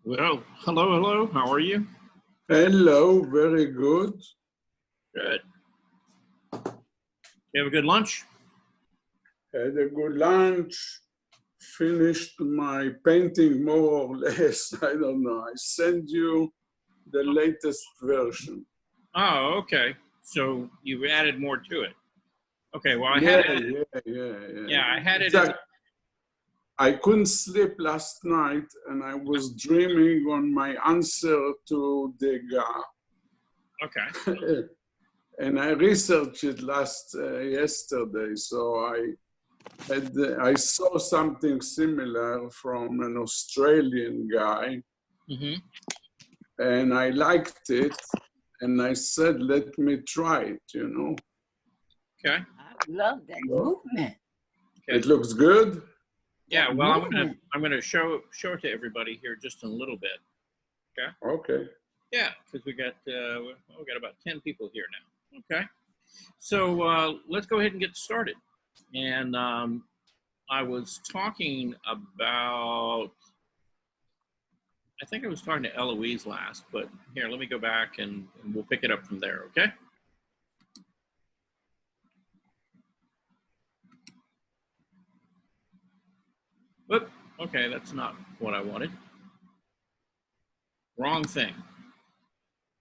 Well, hello. How are you? Hello, very good. Good. You have a good lunch? Had a good lunch. Finished my painting more or less. I don't know. I send you the latest version. Oh, okay. So you added more to it. Okay. Well, I had Yeah, it. yeah. Yeah, I had it as. Exactly. I couldn't sleep last night and I was dreaming on my answer to Degas. Okay. And I researched it yesterday, so I saw something similar from an Australian guy, Mm-hmm. and I liked it, and I said, "Let me try it." Okay. I love that So movement. Okay. it looks good. Yeah. That Well, movement. I'm gonna show it to everybody here just in a little bit. Okay. Yeah, because we got about 10 people here now. Okay. So let's go ahead and get started. And I was talking about. I think I was talking to Eloise last, but here, let me go back and we'll pick it up from there, okay? Whoop, okay, that's not what I wanted. Wrong thing.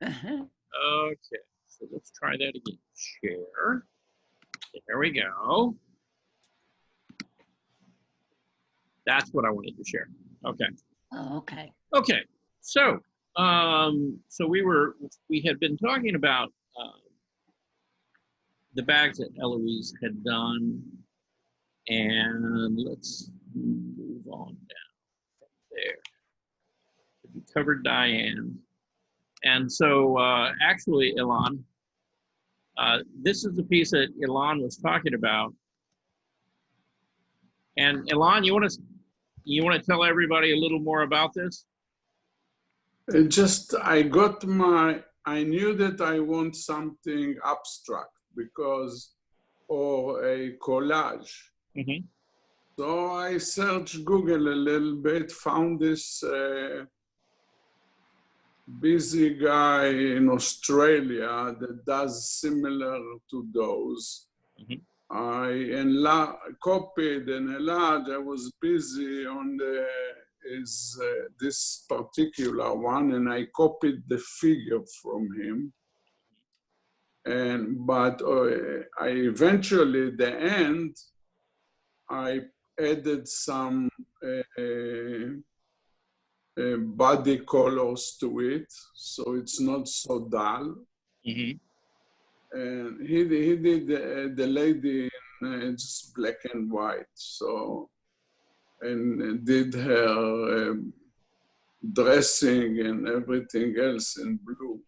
Okay, so let's try that again. Share. There we go. That's what I wanted to share. Okay. Oh, okay. Okay, so we had been talking about the bags that Eloise had done, and let's move on down from there. We covered Diane, and so actually, Ilan, this is the piece that Ilan was talking about, and Ilan, you want to tell everybody a little more about this? I knew that I want something abstract or a collage. Mm-hmm. So I searched Google a little bit, found this busy guy in Australia that does similar to those. Mm-hmm. I copied and enlarged. I was busy on this particular one, and I copied the figure from him. But I eventually, the end, I added some body colors to it, so it's not so dull. Mm-hmm. And he did the lady in just black and white, so, and did her dressing and everything else in blue,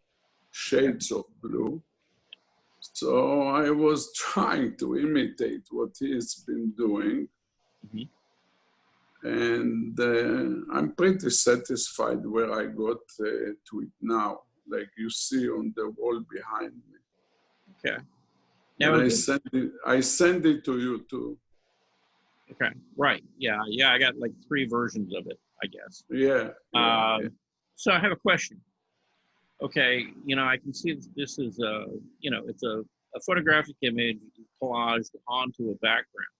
shades of blue. So I was trying to imitate what he's been doing. Mm-hmm. And I'm pretty satisfied where I got to it now, like you see on the wall behind me. Okay. Now And I send it to you too. Okay. Right. Yeah. I got like 3 versions of it, I guess. Yeah. So I have a question. Okay, I can see this is it's a photographic image collaged onto a background.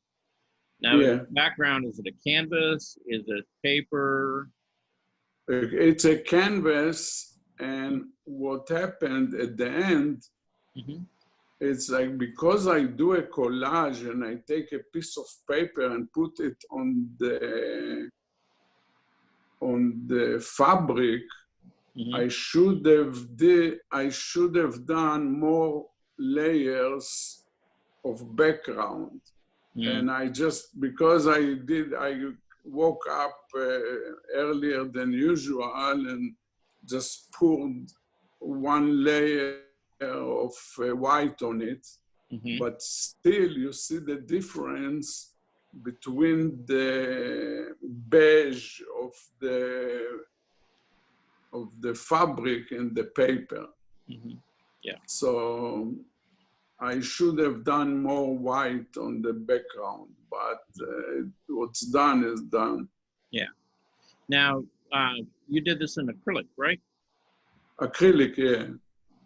Now, the background, is it a canvas? Is it paper? It's a canvas, and what happened at the end, mm-hmm. It's like because I do a collage and I take a piece of paper and put it on the fabric, Mm-hmm. I should have done more layers of background. Mm-hmm. And because I woke up earlier than usual and just poured one layer of white on it. Mm-hmm. But still you see the difference between the beige of the fabric and the paper. Mm-hmm. Yeah. So I should have done more white on the background, but what's done is done. Yeah. Now, you did this in acrylic, right? Acrylic, yeah.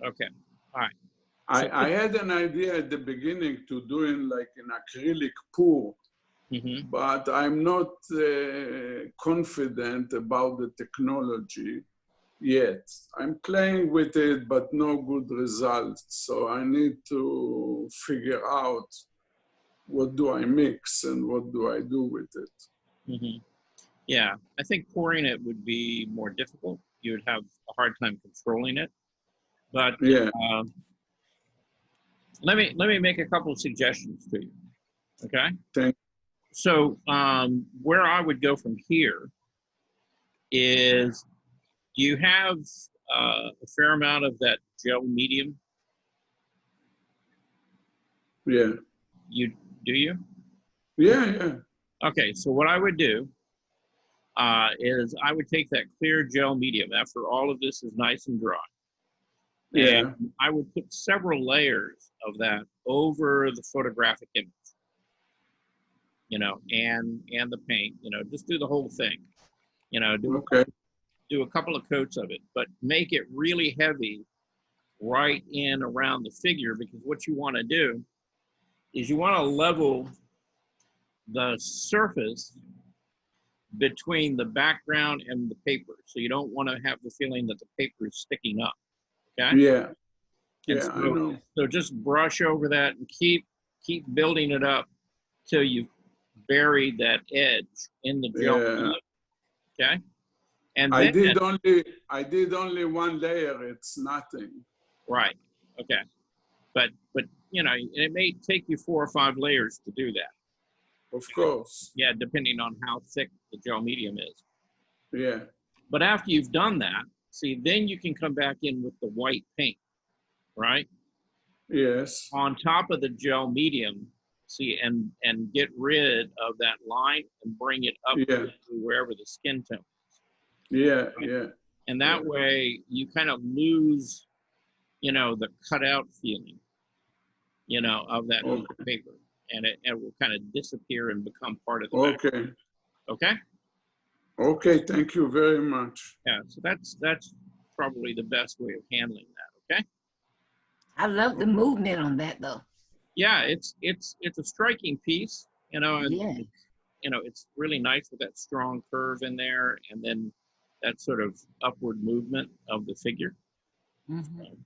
Okay. All right. I had an idea at the beginning to doing like an acrylic pour, Mm-hmm. but I'm not confident about the technology yet. I'm playing with it, but no good results. So I need to figure out what do I mix and what do I do with it. Mm-hmm. Yeah, I think pouring it would be more difficult. You would have a hard time controlling it. But Yeah, let me make a couple of suggestions to you. Okay. thank So where I would go from here is you have a fair amount of that gel medium. yeah. You do you? Yeah. Okay. So what I would do is I would take that clear gel medium after all of this is nice and dry. Yeah. And I would put several layers of that over the photographic image, and the paint, just do the whole thing, Okay. do a couple of coats of it, but make it really heavy right in around the figure, because what you want to do is you want to level the surface between the background and the paper. So you don't want to have the feeling that the paper is sticking up. Okay. Yeah. And Yeah, I know. so just brush over that and keep building it up till you bury that edge in the gel. Yeah. Okay. And I then did only one layer. It's nothing. right. Okay. But it may take you 4 or 5 layers to do that. Of course. Yeah, depending on how thick the gel medium is. Yeah. But after you've done that, see, then you can come back in with the white paint, right? Yes. On top of the gel medium, see, and get rid of that line and bring it up Yeah. to wherever the skin tone is. Yeah. Right? Yeah. And that Yeah. way you kind of lose, the cutout feeling, of that piece of paper. And it will kind of disappear and become part of the background. Okay. Okay. Thank you very much. Yeah. So that's probably the best way of handling that. Okay. I love the movement on that though. Yeah, it's a striking piece, and Yeah. it's really nice with that strong curve in there, and then that sort of upward movement of the figure. Mhm.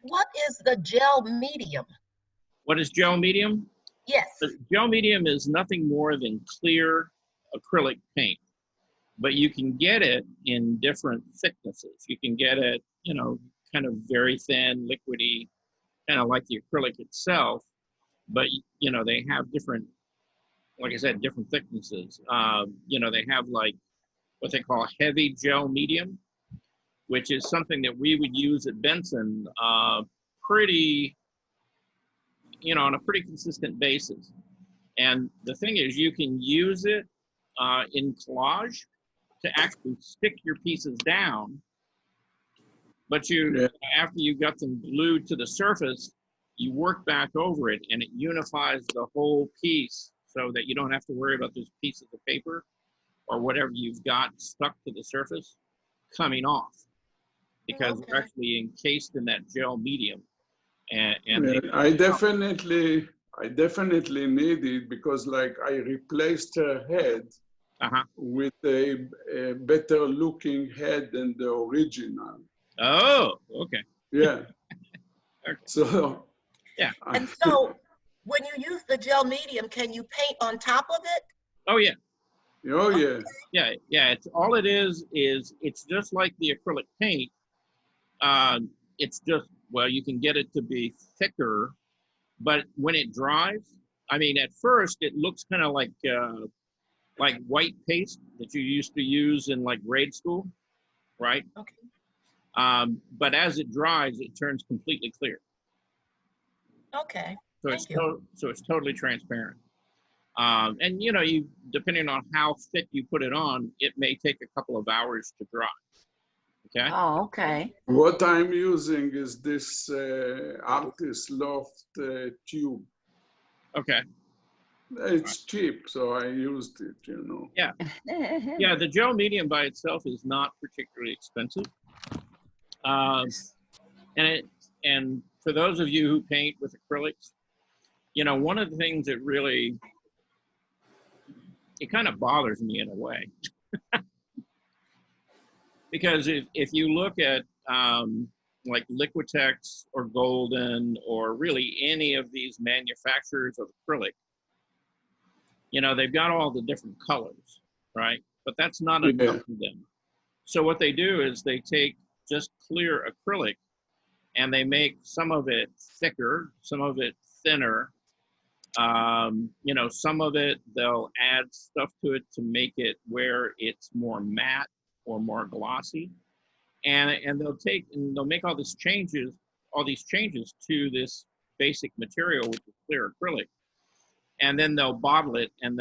What is the gel medium? What is gel medium? Yes. The gel medium is nothing more than clear acrylic paint, but you can get it in different thicknesses. You can get it, kind of very thin, liquidy, kind of like the acrylic itself, but they have different, like I said, different thicknesses. They have like what they call heavy gel medium, which is something that we would use at Benson pretty, on a pretty consistent basis. And the thing is, you can use it in collage to actually stick your pieces down, but after you got them glued to the surface, you work back over it and it unifies the whole piece so that you don't have to worry about those pieces of paper or whatever you've got stuck to the surface coming off, because they're actually encased in that gel medium. And I definitely need it because like I replaced her head with a better looking head than the original. Oh, okay. Yeah. Okay. So. Yeah. And so when you use the gel medium, can you paint on top of it? Oh yeah. Oh yeah. Yeah. It's all it is it's just like the acrylic paint. It's just, well, you can get it to be thicker, but when it dries, I mean, at first it looks kind of like white paste that you used to use in like grade school, right? Okay. But as it dries, it turns completely clear. Okay. So it's totally transparent. And you depending on how thick you put it on, it may take a couple of hours to dry. Okay. Oh, okay. What I'm using is this Artist Loft tube. Okay. It's cheap, so I used it, you know. Yeah. Yeah, the gel medium by itself is not particularly expensive. And for those of you who paint with acrylics, you know, one of the things that really, it kind of bothers me in a way. Because if you look at like Liquitex or Golden or really any of these manufacturers of acrylic, you know, they've got all the different colors, right? But that's not enough for them. So what they do is they take just clear acrylic and they make some of it thicker, some of it thinner. You know, some of it, they'll add stuff to it to make it where it's more matte or more glossy. And they'll make all these changes to this basic material, which is clear acrylic. And then they'll bottle it and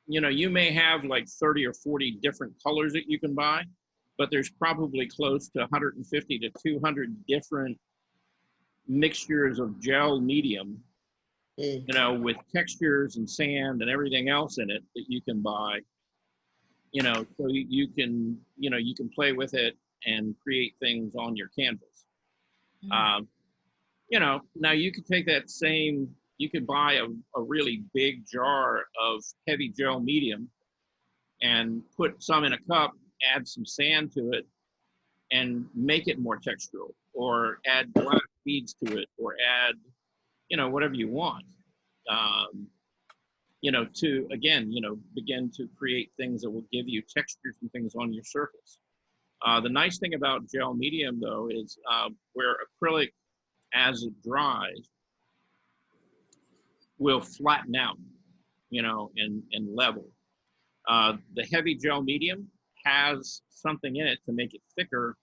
you may have like 30 or 40 different colors that you can buy, but there's probably close to 150 to 200 different mixtures of gel medium, you know, with textures and sand and everything else in it that you can buy, you know, so you can play with it and create things on your canvas. You know, now you could take that same, you could buy a really big jar of heavy gel medium and put some in a cup, add some sand to it, and make it more textural, or add glass beads to it, or add, you know, whatever you want, you know, to, again, you know, begin to create things that will give you textures and things on your surface. The nice thing about gel medium, though, is where acrylic, as it dries, will flatten out, you know, and level. The heavy gel medium has something in it to make it thicker,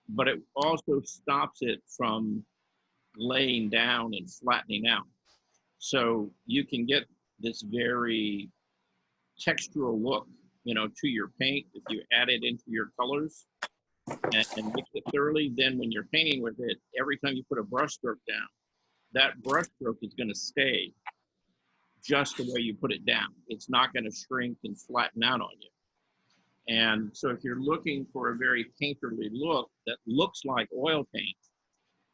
but it also stops it from laying down and flattening out. So you can get this very textural look, you know, to your paint if you add it into your colors and mix it thoroughly. Then when you're painting with it, every time you put a brush stroke down, that brush stroke is going to stay just the way you put it down. It's not going to shrink and flatten out on you. And so if you're looking for a very painterly look that looks like oil paint,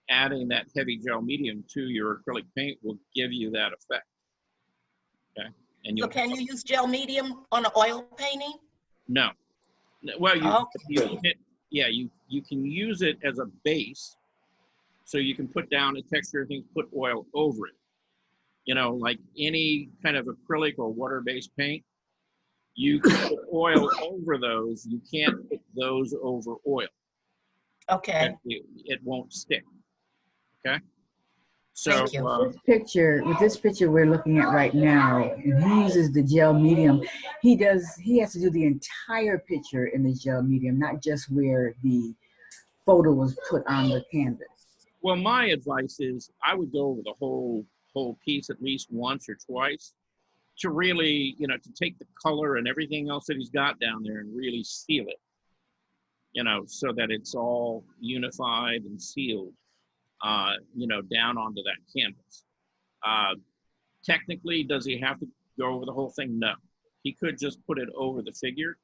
adding that heavy gel medium to your acrylic paint will give you that effect. Okay. And So can you use gel medium on an oil painting? No. Well, you can use it as a base, so you can put down a texture, things, put oil over it. You know, like any kind of acrylic or water-based paint, you can put oil over those. You can't put those over oil. Okay. It won't stick. Okay. So Thank you. With this picture we're looking at right now, and he uses the gel medium. He has to do the entire picture in the gel medium, not just where the photo was put on the canvas. Well, my advice is I would go over the whole piece at least once or twice to really, you know, to take the color and everything else that he's got down there and really seal it, you know, so that it's all unified and sealed, you know, down onto that canvas. Technically, does he have to go over the whole thing? No. He could just put it over the figure.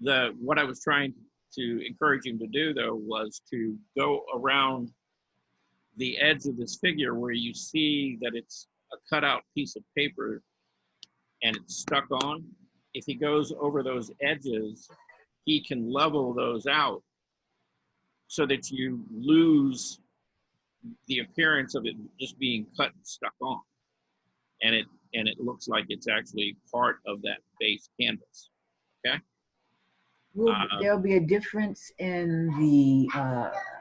What I was trying to encourage him to do, though, was to go around the edge of this figure where you see that it's a cutout piece of paper and it's stuck on. If he goes over those edges, he can level those out so that you lose the appearance of it just being cut and stuck on. And it looks like it's actually part of that base canvas. Okay. There'll be a difference in the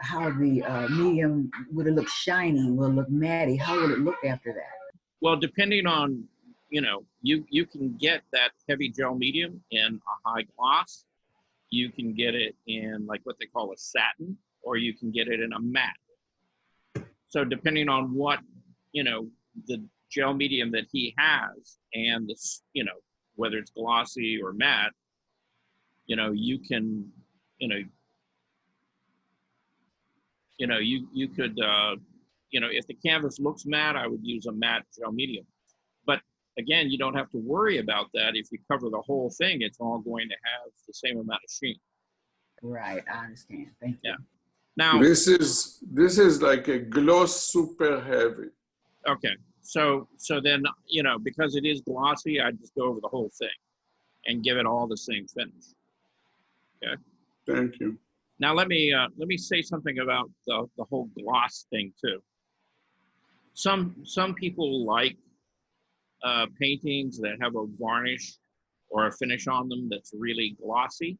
how the medium, would it look shiny, will it look matty, how will it look after that? Well, depending on, you know, you can get that heavy gel medium in a high gloss. You can get it in like what they call a satin, or you can get it in a matte. So depending on what, you know, the gel medium that he has and this, you know, whether it's glossy or matte, you know, you can, you could, you know, if the canvas looks matte, I would use a matte gel medium. But again, you don't have to worry about that. If you cover the whole thing, it's all going to have the same amount of sheen. Right, I understand. Thank you. Yeah. Now, This is like a gloss super heavy. okay, so then, you know, because it is glossy, I just go over the whole thing and give it all the same finish. Okay. Thank you. Now let me say something about the whole gloss thing too. Some people like paintings that have a varnish or a finish on them that's really glossy,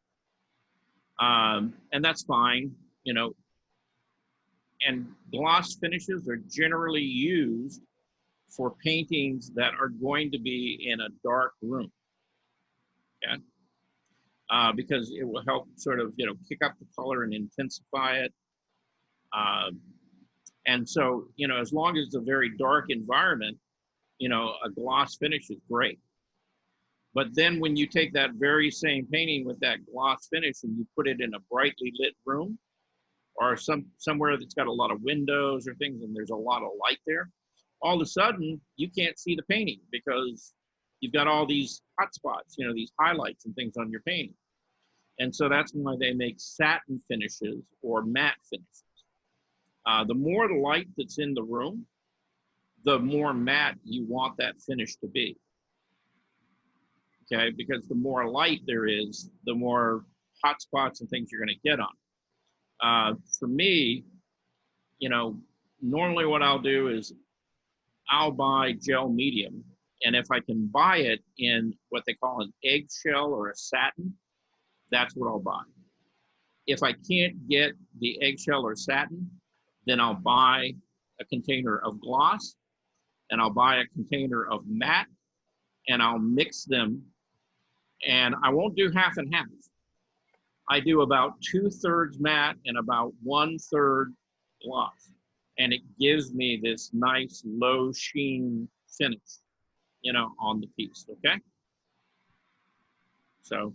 and that's fine, you know. And gloss finishes are generally used for paintings that are going to be in a dark room. Yeah. Because it will help sort of, you know, kick up the color and intensify it. And so, you know, as long as it's a very dark environment, you know, a gloss finish is great. But then when you take that very same painting with that gloss finish and you put it in a brightly lit room or somewhere that's got a lot of windows or things and there's a lot of light there, all of a sudden you can't see the painting because you've got all these hot spots, you know, these highlights and things on your painting. And so that's why they make satin finishes or matte finishes. The more light that's in the room, the more matte you want that finish to be. Okay, because the more light there is, the more hot spots and things you're going to get on. For me, you know, normally what I'll do is I'll buy gel medium, and if I can buy it in what they call an eggshell or a satin, that's what I'll buy. If I can't get the eggshell or satin, then I'll buy a container of gloss, and I'll buy a container of matte, and I'll mix them. And I won't do half and half. I do about 2/3 matte and about 1/3 gloss. And it gives me this nice low sheen finish, you know, on the piece, okay? So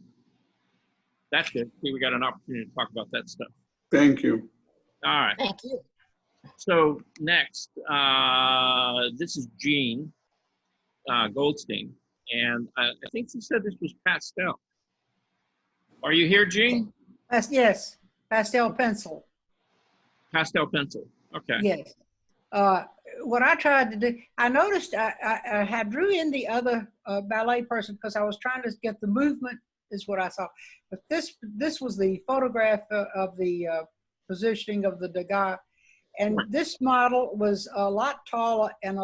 that's good. See, we got an opportunity to talk about that stuff. Thank you. All right. Thank you. So next, this is Jean Goldstein. And I think she said this was pastel. Are you here, Jean? Yes, pastel pencil. Pastel pencil. Okay. Yes. What I tried to do, I noticed I had drew in the other ballet person because I was trying to get the movement is what I saw. But this was the photograph of the positioning of the Degas. And this model was a lot taller and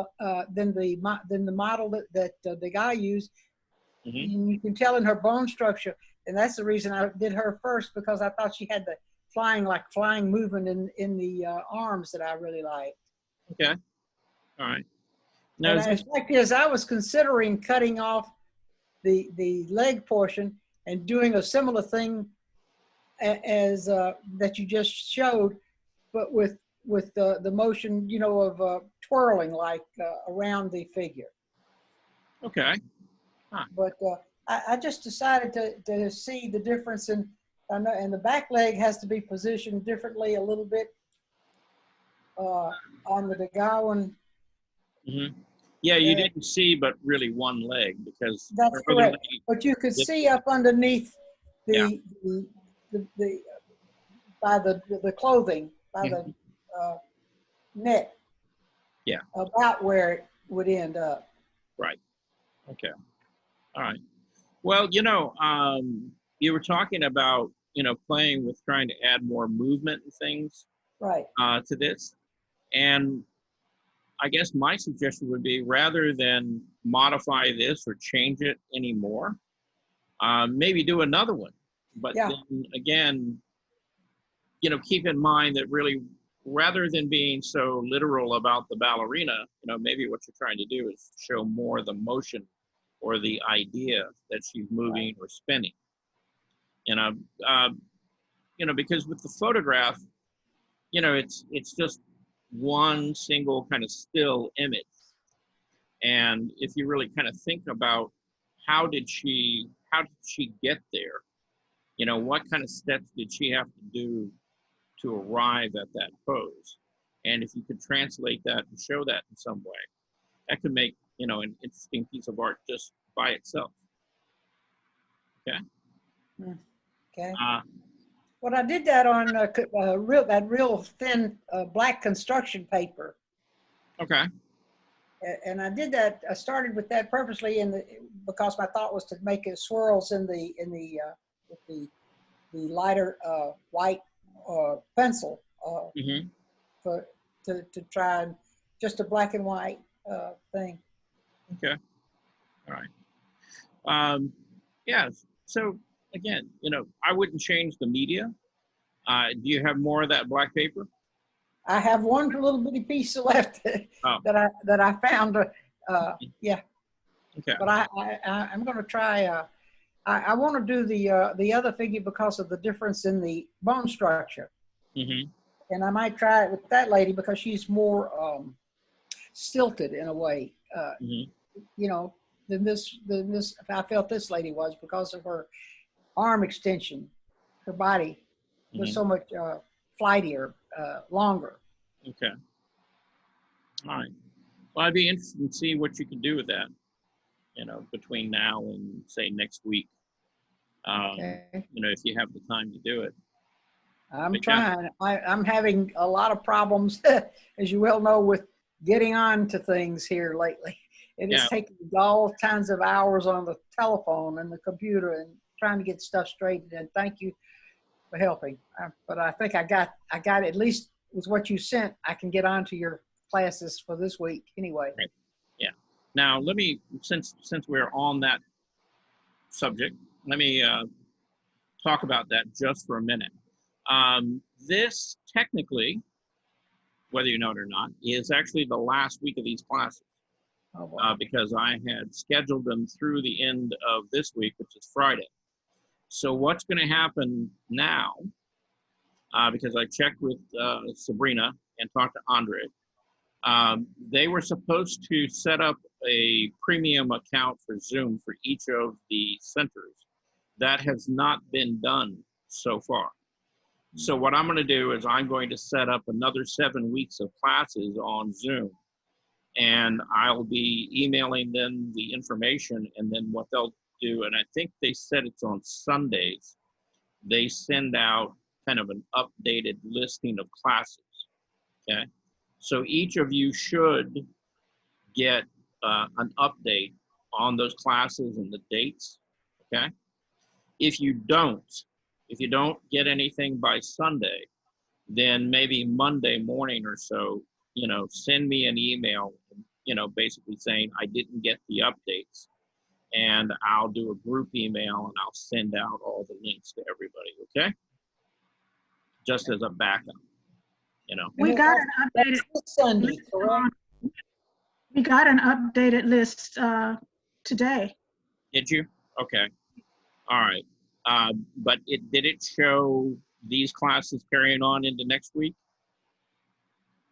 than the model that Degas used. Mm-hmm. And you can tell in her bone structure, and that's the reason I did her first, because I thought she had the flying movement in the arms that I really liked. Okay. All right. Now, And in fact, as I was considering cutting off the leg portion and doing a similar thing as that you just showed, but with the motion, you know, of twirling like around the figure. okay. Huh. But I just decided to see the difference in, and the back leg has to be positioned differently a little bit on the Degas one. Mm-hmm. Yeah, you didn't see but really one leg because That's her other correct. leg- But you could see up underneath the by the clothing, by the neck. Yeah. About where it would end up. Right. Okay. All right. Well, you know, you were talking about, you know, playing with trying to add more movement and things Right. to this. And I guess my suggestion would be rather than modify this or change it anymore, maybe do another one. But Yeah. then again, you know, keep in mind that really, rather than being so literal about the ballerina, you know, maybe what you're trying to do is show more the motion or the idea that she's moving or spinning. You know, because with the photograph, you know, it's just one single kind of still image. And if you really kind of think about how did she get there? You know, what kind of steps did she have to do to arrive at that pose? And if you could translate that and show that in some way, that could make, an interesting piece of art just by itself. Okay. Okay. Uh, Well, I did that on real thin black construction paper. okay. And I did that. I started with that purposely, because my thought was to make it swirls with the lighter white pencil Mm-hmm. to try just a black and white thing. Okay. All right. Yeah. So again, I wouldn't change the media. Do you have more of that black paper? I have one little bitty piece left Oh. that I found. Yeah. Okay. But I'm going to try. I want to do the other figure because of the difference in the bone structure, Mm-hmm. and I might try it with that lady because she's more stilted in a way, Mm-hmm. than this. I felt this lady was because of her arm extension. Her body was Mm-hmm. so much flightier, longer. Okay. All right. Well, I'd be interested to see what you can do with that, between now and say next week. Okay. If you have the time to do it. I'm But yeah. trying. I'm having a lot of problems, as you well know, with getting on to things here lately. It is Yeah. taking all kinds of hours on the telephone and the computer and trying to get stuff straightened. And thank you for helping. But I think I got at least with what you sent, I can get on to your classes for this week anyway. Right. Yeah. Now let me, since we're on that subject, let me talk about that just for a minute. This technically, whether you know it or not, is actually the last week of these classes. Oh, boy. Because I had scheduled them through the end of this week, which is Friday. So what's going to happen now, because I checked with Sabrina and talked to Andre, they were supposed to set up a premium account for Zoom for each of the centers. That has not been done so far. So what I'm going to do is I'm going to set up another 7 weeks of classes on Zoom. And I'll be emailing them the information, and then what they'll do, and I think they said it's on Sundays, they send out kind of an updated listing of classes, okay? So each of you should get an update on those classes and the dates, okay? If you don't get anything by Sunday, then maybe Monday morning or so, send me an email, basically saying I didn't get the updates, and I'll do a group email and I'll send out all the links to everybody, okay? Just as a backup, We got an updated That's Sunday, list correct? we got an updated list today. Did you? Okay. All right. But did it show these classes carrying on into next week?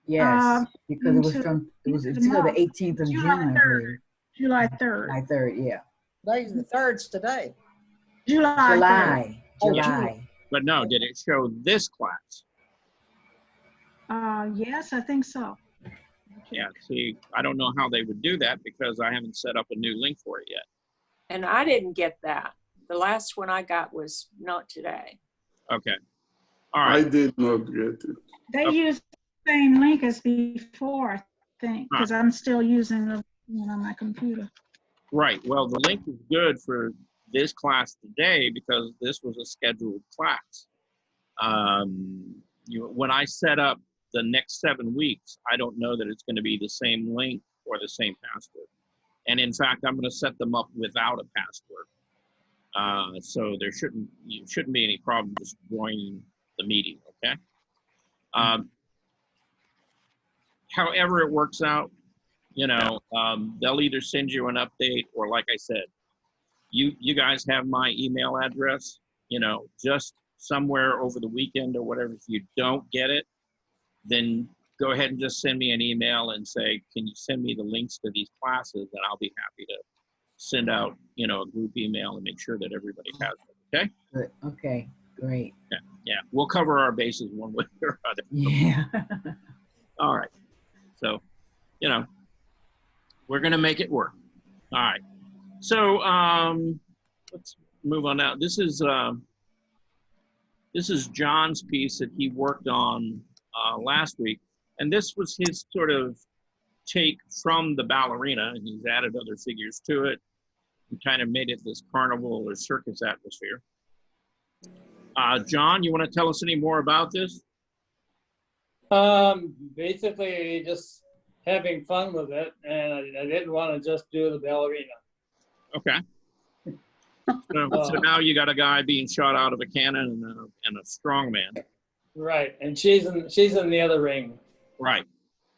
Yes, because it was into until the 18th of June, July I 3rd. believe. July 3rd. July 3rd, yeah. Today's the 3rd today. July 3rd. July. But no, did it show this class? Yes, I think so. Yeah, see, I don't know how they would do that because I haven't set up a new link for it yet. And I didn't get that. The last one I got was not today. Okay. All I right. did not get it. They Okay. used the same link as before, I think, because I'm still using the one on my computer. Right. Well, the link is good for this class today because this was a scheduled class. When I set up the next 7 weeks, I don't know that it's going to be the same link or the same password. And in fact, I'm going to set them up without a password. So there shouldn't be any problem just joining the meeting, okay? However it works out, they'll either send you an update or, like I said, you guys have my email address, just somewhere over the weekend or whatever. If you don't get it, then go ahead and just send me an email and say, can you send me the links to these classes? And I'll be happy to send out, a group email and make sure that everybody has it, okay? Good. Okay, great. Yeah, we'll cover our bases one way or other. Yeah. All right. So, We're going to make it work. All right. So let's move on now. This is John's piece that he worked on last week. And this was his sort of take from the ballerina, and he's added other figures to it and kind of made it this carnival or circus atmosphere. John, you want to tell us any more about this? Basically just having fun with it, and I didn't want to just do the ballerina. Okay. So now you got a guy being shot out of a cannon and a strong man. Right, and she's in the other ring. Right.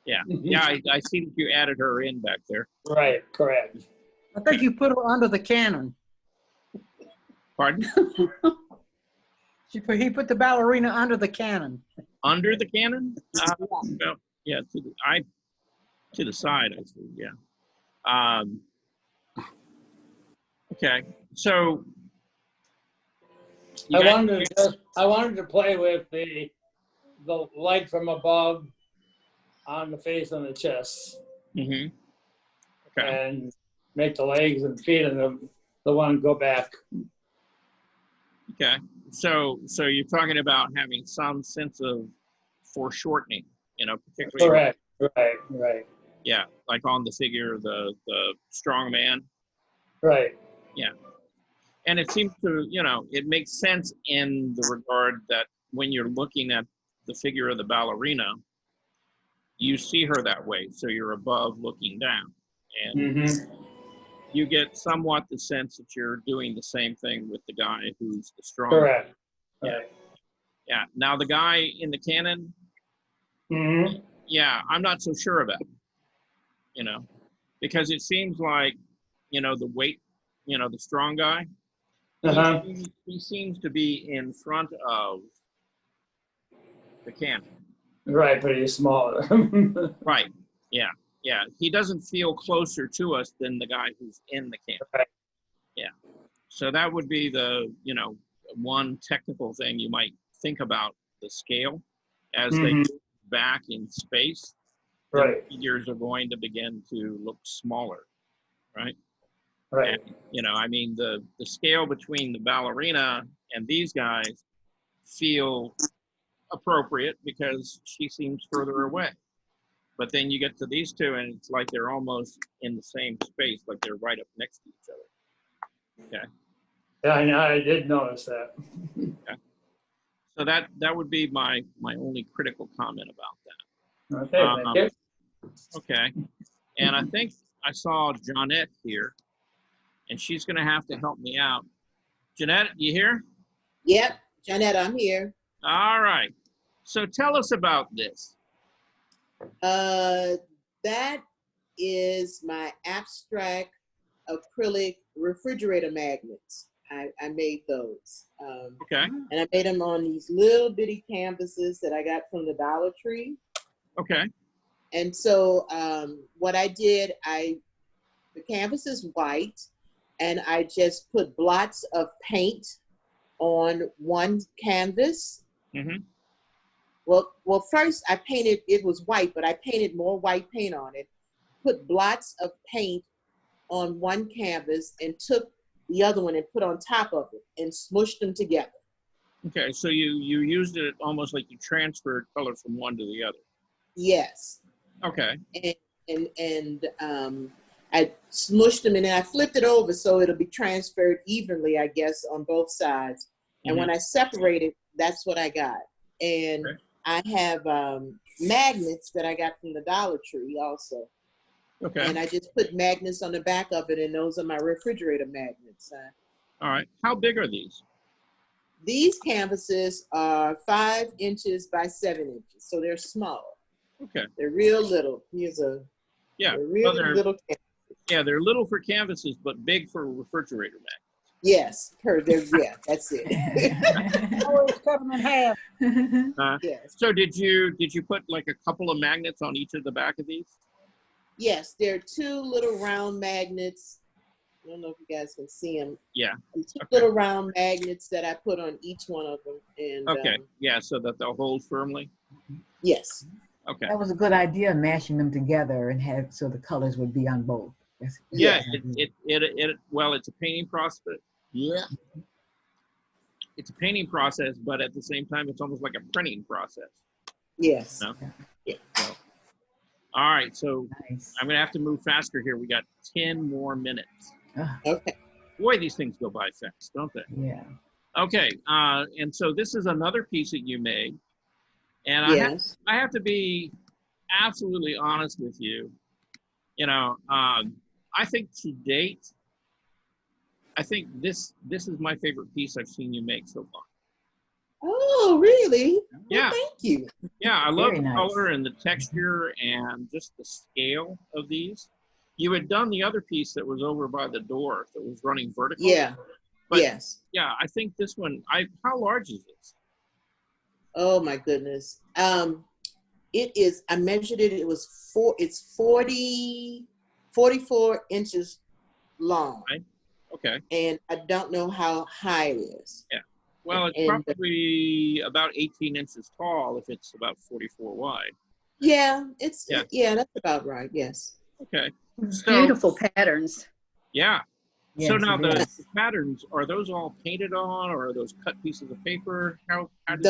Yeah. Yeah, I see that you added her in back there. Right, correct. I think you put her under the cannon. Pardon? He put the ballerina under the cannon. Under the cannon? Well, yeah, to the side, I see. Yeah. Okay. So I wanted to play with the light from above on the face and the chest, okay. and make the legs and feet and the one go back. Okay. So you're talking about having some sense of foreshortening, particularly. Correct. Right. Yeah, like on the figure, the strong man. Right. Yeah. And it seems to, it makes sense in the regard that when you're looking at the figure of the ballerina, you see her that way. So you're above looking down. And you get somewhat the sense that you're doing the same thing with the guy who's the strong. Correct. Yeah. Right. Yeah. Now the guy in the cannon, yeah, I'm not so sure about, because it seems like, the weight, the strong guy, he seems to be in front of the cannon. Right, but he's smaller. Right. Yeah. Yeah. He doesn't feel closer to us than the guy who's in the cannon. Right. Yeah. So that would be the, one technical thing you might think about the scale as they move back in space. Right. The figures are going to begin to look smaller. Right. Right. And, I mean, the scale between the ballerina and these guys feel appropriate because she seems further away. But then you get to these two and it's like they're almost in the same space, like they're right up next to each other. Okay. Yeah, I know. I did notice that. Okay. So that would be my only critical comment about that. Okay, thank you. Okay. And I think I saw Jeanette here, and she's going to have to help me out. Jeanette, you here? Yep, Jeanette, I'm here. All right. So tell us about this. That is my abstract acrylic refrigerator magnets. I made those. Okay. And I made them on these little bitty canvases that I got from the Dollar Tree. Okay. And so what I did, the canvas is white, and I just put blots of paint on one canvas. Well, first I painted, it was white, but I painted more white paint on it, put blots of paint on one canvas and took the other one and put on top of it and smushed them together. Okay, so you used it almost like you transferred color from one to the other. Yes. Okay. And I smushed them and then I flipped it over so it'll be transferred evenly, I guess, on both sides. And when I separated, that's what I got. And I have magnets that I got from the Dollar Tree also. Okay. And I just put magnets on the back of it, and those are my refrigerator magnets. All right. How big are these? These canvases are 5 inches by 7 inches, so they're small. Okay. They're real little. Here's a real little canvas. Yeah, they're little for canvases, but big for refrigerator magnets. Yes, yeah, that's it. Always cut them in half. Yes. So did you put like a couple of magnets on each of the back of these? Yes, there are 2 little round magnets. I don't know if you guys can see them. Yeah. 2 little round magnets that I put on each one of them. And okay. Yeah, so that they'll hold firmly. Yes. Okay. That was a good idea, mashing them together and have so the colors would be on both. Yeah, Yes. well, it's a painting process. Yeah. It's a painting process, but at the same time, it's almost like a printing process. Yes. No? Yeah. So, all right, so Nice. I'm gonna have to move faster here. We got 10 more minutes. Okay. Boy, these things go by fast, don't they? Yeah. Okay, and so this is another piece that you made, and Yes. I have to be absolutely honest with you. You know, I think to date, I think this is my favorite piece I've seen you make so far. Oh, really? Well, Yeah. thank you. Yeah, I love Very the nice. color and the texture and just the scale of these. You had done the other piece that was over by the door that was running vertical. Yeah. But Yes. yeah, I think this one, how large is this? Oh my goodness. It is, I measured it, it's 44 inches long. Right. Okay. And I don't know how high it is. Yeah. Well, it's And- probably about 18 inches tall if it's about 44 wide. Yeah, Yeah. yeah, that's about right. Yes. Okay. So, Beautiful patterns. yeah. Yes, So now it the is. patterns, are those all painted on, or are those cut pieces of paper? How did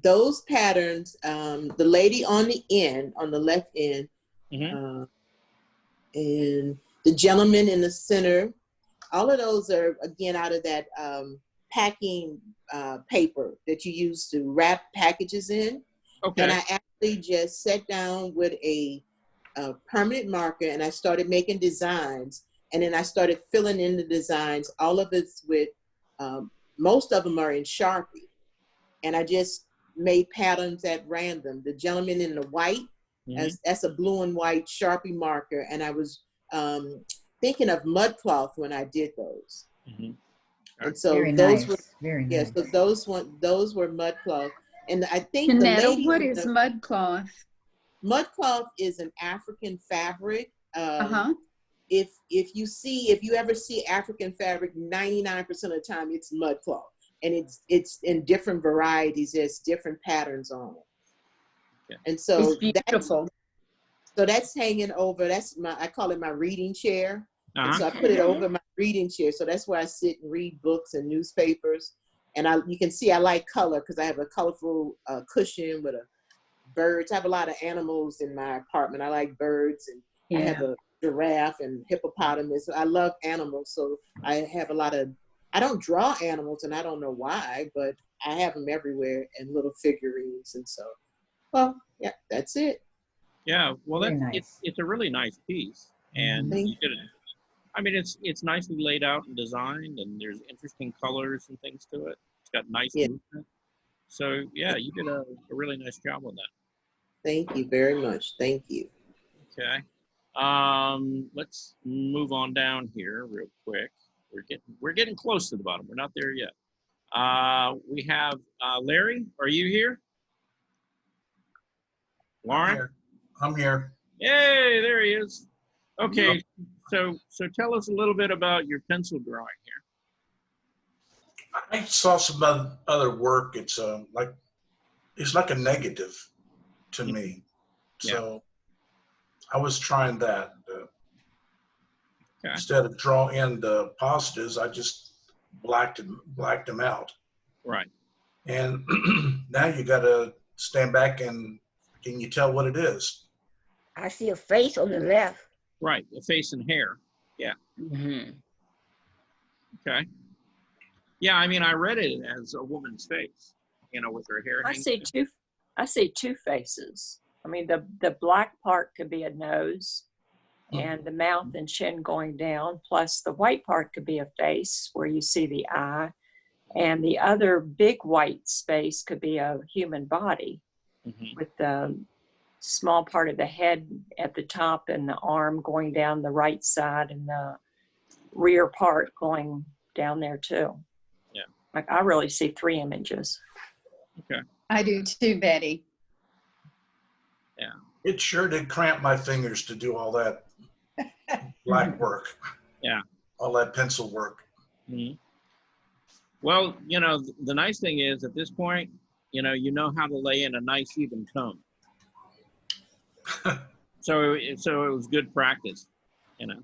Those patterns, the lady on the end, on the left end, Mhm. and the gentleman in the center, all of those are again out of that packing paper that you use to wrap packages in. Okay. And I actually just sat down with a permanent marker and I started making designs. And then I started filling in the designs. All of it's with, most of them are in Sharpie. And I just made patterns at random. The gentleman in the white, that's a blue and white Sharpie marker. And I was thinking of mud cloth when I did those. Mhm. And so Very those nice. were, Very yeah, nice. so those were mud cloth. And I think the Janetta, lady, what is mud cloth? mud cloth is an African fabric. Uh-huh. If you ever see African fabric, 99% of the time it's mud cloth, and it's in different varieties. There's different patterns on it, and so It's beautiful. that's hanging over. I call it my reading chair. And Uh-huh. so I put it over my reading chair. So that's where I sit and read books and newspapers. And you can see I like color because I have a colorful cushion with birds. I have a lot of animals in my apartment. I like birds, and I have a giraffe and hippopotamus. I love animals, so I have a lot of. I don't draw animals, and I don't know why, but I have them everywhere and little figurines, and so. Well, yeah, that's it. Yeah. Well, Very that's nice. it's a really nice piece, and Thank you did it. I mean, it's nicely laid out and designed, and there's interesting colors and things to it. It's got nice Yeah. movement. So yeah, you did a really nice job on that. Thank you very much. Thank you. Okay. Let's move on down here real quick. We're getting close to the bottom. We're not there yet. We have Larry. Are you here? Lauren? I'm here. Yay, there he is. Okay, so tell us a little bit about your pencil drawing here. I saw some other work. It's like a negative to me. So I was trying that. Instead of drawing in the positives, I just blacked them out. Right. And now you got to stand back and can you tell what it is? I see a face on the left. Right, a face and hair. Yeah. Mm-hmm. Okay. Yeah, I mean, I read it as a woman's face, with her hair. I see two faces. I mean, the black part could be a nose and the mouth and chin going down, plus the white part could be a face where you see the eye, and the other big white space could be a human body with the small part of the head at the top and the arm going down the right side and the rear part going down there too. Yeah. Like I really see three images. Okay. I do too, Betty. Yeah. It sure did cramp my fingers to do all that black work. Yeah. All that pencil work. Mm-hmm. Well, the nice thing is at this point, you know how to lay in a nice even tone. So it was good practice, you know.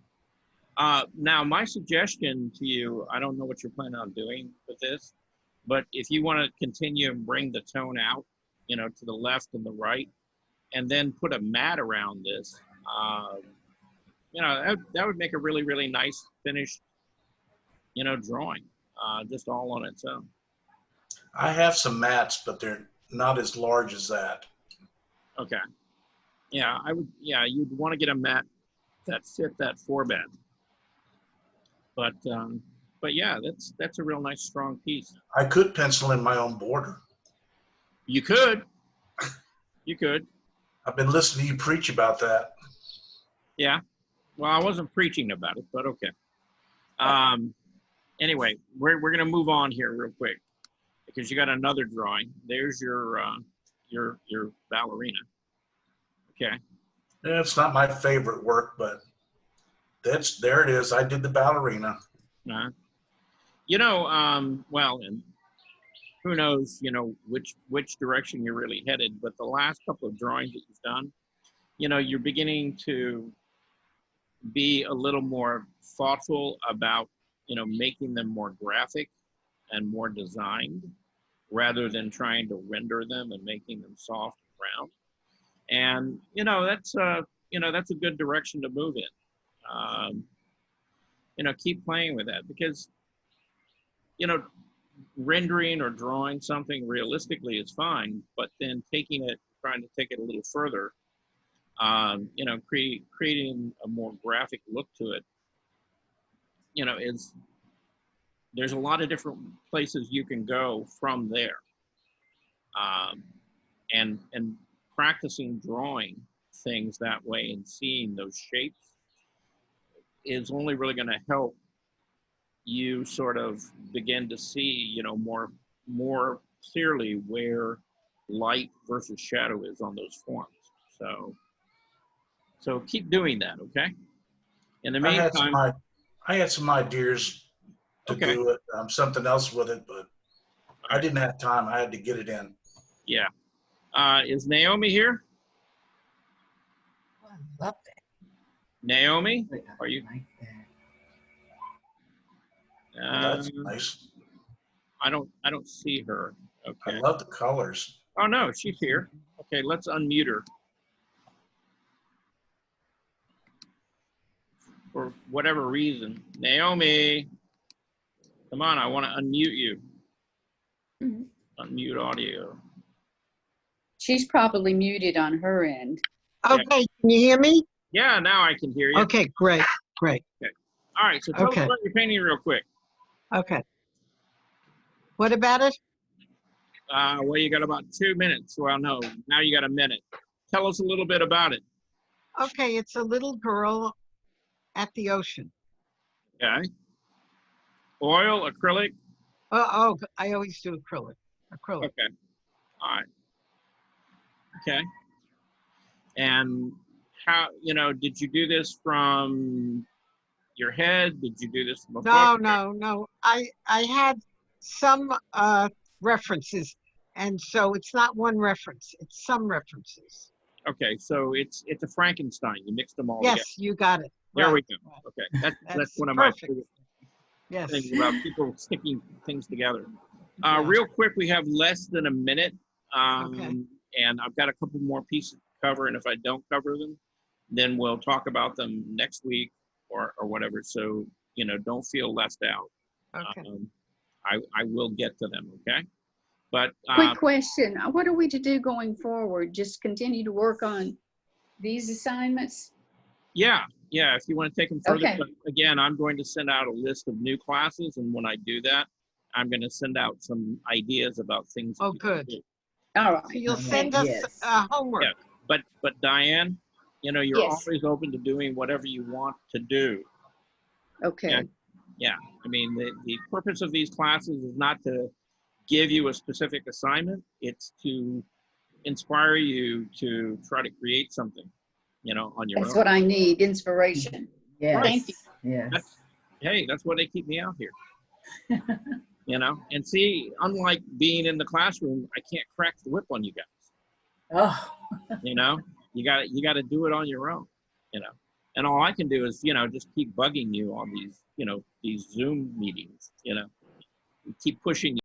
Now, my suggestion to you, I don't know what you're planning on doing with this, but if you want to continue and bring the tone out, you know, to the left and the right, and then put a mat around this, you know, that would make a really, really nice finished, you know, drawing, just all on its own. I have some mats, but they're not as large as that. Okay. Yeah, yeah, you'd want to get a mat that fit that 4-bed. But yeah, that's a real nice strong piece. I could pencil in my own border. You could. You could. I've been listening to you preach about that. Yeah. Well, I wasn't preaching about it, but okay. Anyway, we're gonna move on here real quick because you got another drawing. There's your ballerina. Okay. Yeah, it's not my favorite work, but there it is. I did the ballerina. You know, well, and who knows, you know, which direction you're really headed, but the last couple of drawings that you've done, you know, you're beginning to be a little more thoughtful about, you know, making them more graphic and more designed rather than trying to render them and making them soft and round. And, you know, that's a good direction to move in. You know, keep playing with that because, you know, rendering or drawing something realistically is fine, but then trying to take it a little further, you know, creating a more graphic look to it, you know, there's a lot of different places you can go from there. And practicing drawing things that way and seeing those shapes is only really going to help you sort of begin to see, you know, more clearly where light versus shadow is on those forms. So keep doing that, okay? In the meantime, I had some ideas to Okay. do it, something else with it, but I didn't have time. I had to get it in. yeah. Is Naomi here? I love that. Naomi, Wait, I are you? like that. That's nice. I don't see her. I Okay. love the colors. Oh no, she's here. Okay, let's unmute her. For whatever reason. Naomi, come on, I want to unmute you. Mhm. Unmute audio. She's probably muted on her end. Okay, can you hear me? Yeah, now I can hear you. Okay, great, great. All right, so tell us Okay. about your painting real quick. Okay. What about it? Well, you got about 2 minutes. Well, no, now you got a minute. Tell us a little bit about it. Okay, it's a little girl at the ocean. Okay. Oil, acrylic. Oh, I always do acrylic. Acrylic. Okay. All right. Okay. And how, you know, did you do this from your head? Did you do this from a book? No. I had some references, and so it's not one reference. It's some references. Okay, so it's a Frankenstein. You mixed them all Yes, you got it. together. There Right. we go. Okay, that's That's one of my perfect. favorite Yes. things about people sticking things together. Yeah. Real quick, we have less than a minute, Okay. and I've got a couple more pieces to cover. And if I don't cover them, then we'll talk about them next week or whatever. So you know, don't feel left out. Okay. I will get to them. Okay. But Quick question. What are we to do going forward? Just continue to work on these assignments? yeah, if you want to take them further, Okay. but again, I'm going to send out a list of new classes, and when I do that, I'm going to send out some ideas about things. Oh, you can good. do. All right. So you'll Okay, send us yes. homework. Yeah. But Diane, you know, you're Yes. always open to doing whatever you want to do. Okay. Yeah. I mean, the purpose of these classes is not to give you a specific assignment. It's to inspire you to try to create something, you know, on your That's own. what I need, inspiration. Yes. Thank you. Yes. Hey, that's why they keep me out here. You know, and see, unlike being in the classroom, I can't crack the whip on you guys. Oh, You know, You got to do it on your own, you know. And all I can do is, you know, just keep bugging you on these, you know, these Zoom meetings, you know, keep pushing